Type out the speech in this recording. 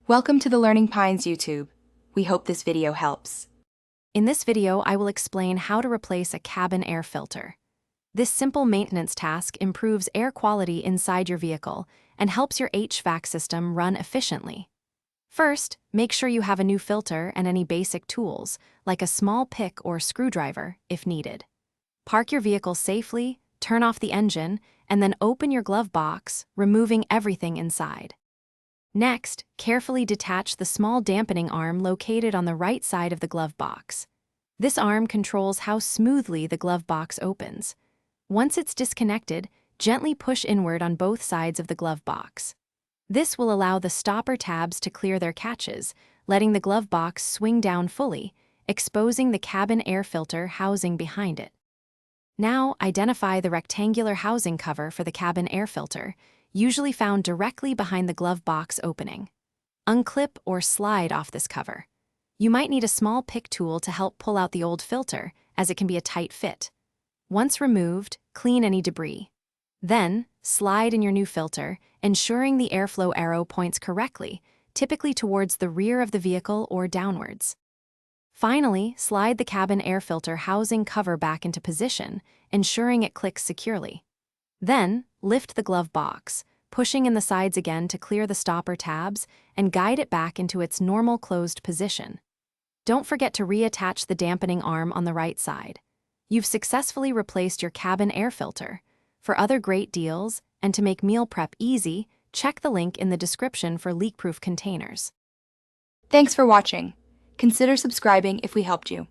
Welcome to the Learning Pines YouTube. We hope this video helps. In this video, I will explain how to replace a cabin air filter. This simple maintenance task improves air quality inside your vehicle and helps your HVAC system run efficiently. First, make sure you have a new filter and any basic tools, like a small pick or screwdriver, if needed. Park your vehicle safely, turn off the engine, and then open your glove box, removing everything inside. Next, carefully detach the small dampening arm located on the right side of the glove box. This arm controls how smoothly the glove box opens. Once it's disconnected, gently push inward on both sides of the glove box. This will allow the stopper tabs to clear their catches, letting the glove box swing down fully, exposing the cabin air filter housing behind it. Now, identify the rectangular housing cover for the cabin air filter, usually found directly behind the glove box opening. Unclip or slide off this cover. You might need a small pick tool to help pull out the old filter, as it can be a tight fit. Once removed, clean any debris. Then, slide in your new filter, ensuring the airflow arrow points correctly, typically towards the rear of the vehicle or downwards. Finally, slide the cabin air filter housing cover back into position, ensuring it clicks securely. Then, lift the glove box, pushing in the sides again to clear the stopper tabs and guide it back into its normal closed position. Don't forget to reattach the dampening arm on the right side. You've successfully replaced your cabin air filter. For other great deals, and to make meal prep easy, check the link in the description for leak-proof containers. Thanks for watching. Consider subscribing if we helped you.